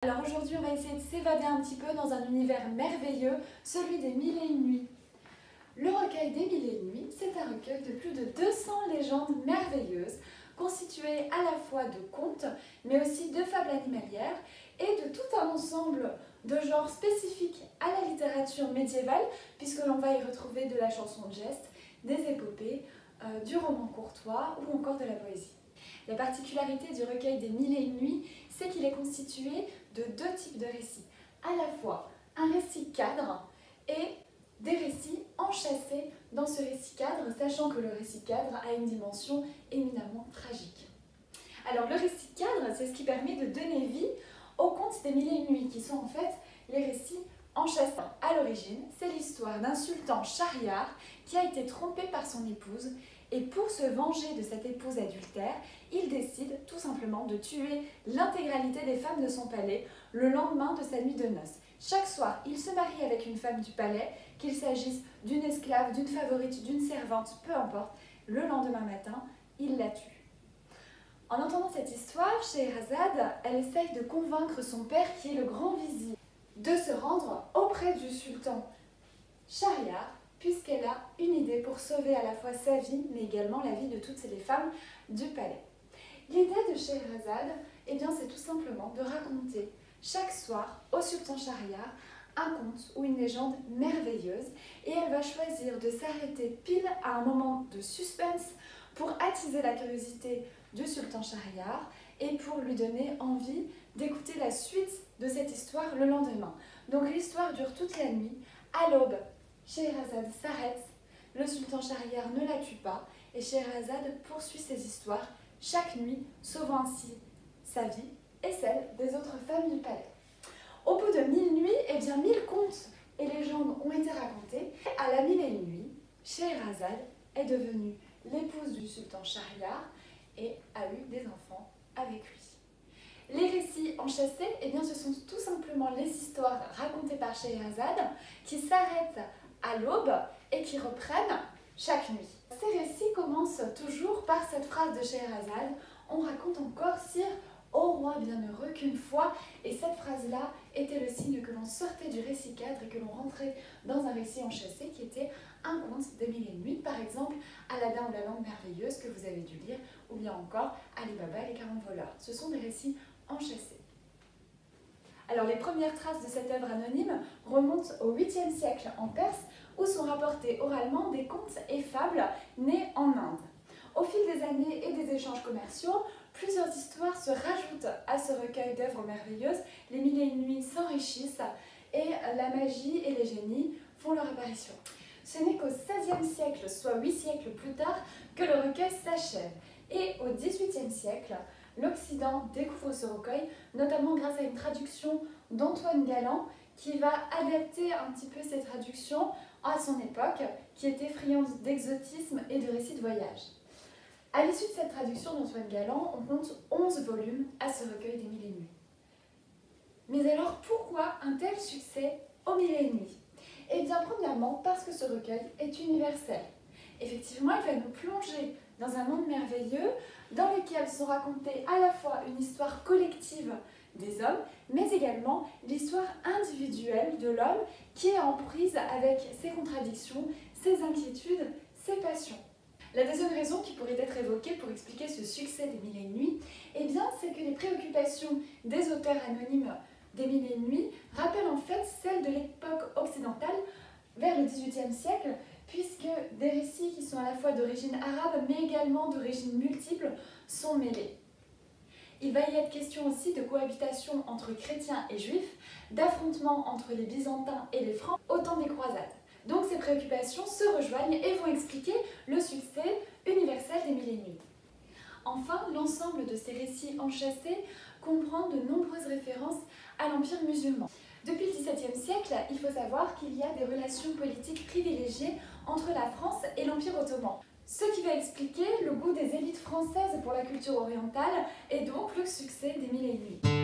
Alors aujourd'hui, on va essayer de s'évader un petit peu dans un univers merveilleux, celui des Mille et une nuits. Le recueil des Mille et une nuits, c'est un recueil de plus de 200 légendes merveilleuses, constituées à la fois de contes, mais aussi de fables animalières et de tout un ensemble de genres spécifiques à la littérature médiévale, puisque l'on va y retrouver de la chanson de geste, des épopées, du roman courtois ou encore de la poésie. La particularité du recueil des Mille et une nuits, c'est qu'il est constitué de deux types de récits. À la fois un récit cadre et des récits enchâssés dans ce récit cadre, sachant que le récit cadre a une dimension éminemment tragique. Alors le récit cadre, c'est ce qui permet de donner vie aux contes des Mille et une nuits, qui sont en fait les récits enchâssés. À l'origine, c'est l'histoire d'un sultan Shahriar qui a été trompé par son épouse, et pour se venger de cette épouse adultère, il décide tout simplement de tuer l'intégralité des femmes de son palais le lendemain de sa nuit de noces. Chaque soir, il se marie avec une femme du palais, qu'il s'agisse d'une esclave, d'une favorite, d'une servante, peu importe. Le lendemain matin, il la tue. En entendant cette histoire, Scheherazade, elle essaye de convaincre son père, qui est le grand vizir, de se rendre auprès du sultan Shahriar, puisqu'elle a une idée pour sauver à la fois sa vie, mais également la vie de toutes les femmes du palais. L'idée de Scheherazade, eh bien, c'est tout simplement de raconter chaque soir au sultan Shahriar un conte ou une légende merveilleuse, et elle va choisir de s'arrêter pile à un moment de suspense pour attiser la curiosité du sultan Shahriar et pour lui donner envie d'écouter la suite de cette histoire le lendemain. Donc l'histoire dure toute la nuit. À l'aube, Scheherazade s'arrête, le sultan Shahriar ne la tue pas et Scheherazade poursuit ses histoires chaque nuit, sauvant ainsi sa vie et celle des autres femmes du palais. Au bout de 1000 nuits, eh bien 1000 contes et légendes ont été racontés. À la 1001 nuit, Scheherazade est devenue l'épouse du sultan Shahriar et a eu des enfants avec lui. Les récits enchâssés, eh bien, ce sont tout simplement les histoires racontées par Scheherazade qui s'arrêtent à l'aube et qui reprennent chaque nuit. Ces récits commencent toujours par cette phrase de Scheherazade: on raconte encore, sire, ô roi bienheureux, qu'une fois, et cette phrase-là était le signe que l'on sortait du récit cadre et que l'on rentrait dans un récit enchâssé qui était un conte des Mille et une nuits, par exemple Aladdin ou la Lampe merveilleuse que vous avez dû lire, ou bien encore Ali Baba et les 40 voleurs. Ce sont des récits enchâssés. Alors les premières traces de cette œuvre anonyme remontent au 8e siècle en Perse, où sont rapportés oralement des contes et fables nés en Inde. Au fil des années et des échanges commerciaux, plusieurs histoires se rajoutent à ce recueil d'œuvres merveilleuses. Les Mille et une nuits s'enrichissent et la magie et les génies font leur apparition. Ce n'est qu'au XVIe siècle, soit 8 siècles plus tard, que le recueil s'achève. Et au XVIIIe siècle, l'Occident découvre ce recueil, notamment grâce à une traduction d'Antoine Galland, qui va adapter un petit peu ces traductions à son époque, qui était friande d'exotisme et de récits de voyage. À l'issue de cette traduction d'Antoine Galland, on compte 11 volumes à ce recueil des Mille et une nuits. Mais alors, pourquoi un tel succès aux Mille et une nuits? Eh bien, premièrement, parce que ce recueil est universel. Effectivement, il va nous plonger dans un monde merveilleux dans lequel sont racontées à la fois une histoire collective des hommes, mais également l'histoire individuelle de l'homme qui est en prise avec ses contradictions, ses inquiétudes, ses passions. La deuxième raison qui pourrait être évoquée pour expliquer ce succès des Mille et une nuits, eh bien, c'est que les préoccupations des auteurs anonymes des Mille et une nuits rappellent en fait celles de l'époque occidentale vers le XVIIIe siècle, puisque des récits qui sont à la fois d'origine arabe mais également d'origine multiple sont mêlés. Il va y être question aussi de cohabitation entre chrétiens et juifs, d'affrontements entre les byzantins et les francs au temps des croisades. Donc ces préoccupations se rejoignent et vont expliquer le succès universel des Mille et une nuits. Enfin, l'ensemble de ces récits enchâssés comprend de nombreuses références à l'Empire musulman. Depuis le XVIIe siècle, il faut savoir qu'il y a des relations politiques privilégiées entre la France et l'Empire ottoman. Ce qui va expliquer le goût des élites françaises pour la culture orientale et donc le succès des Mille et une nuits.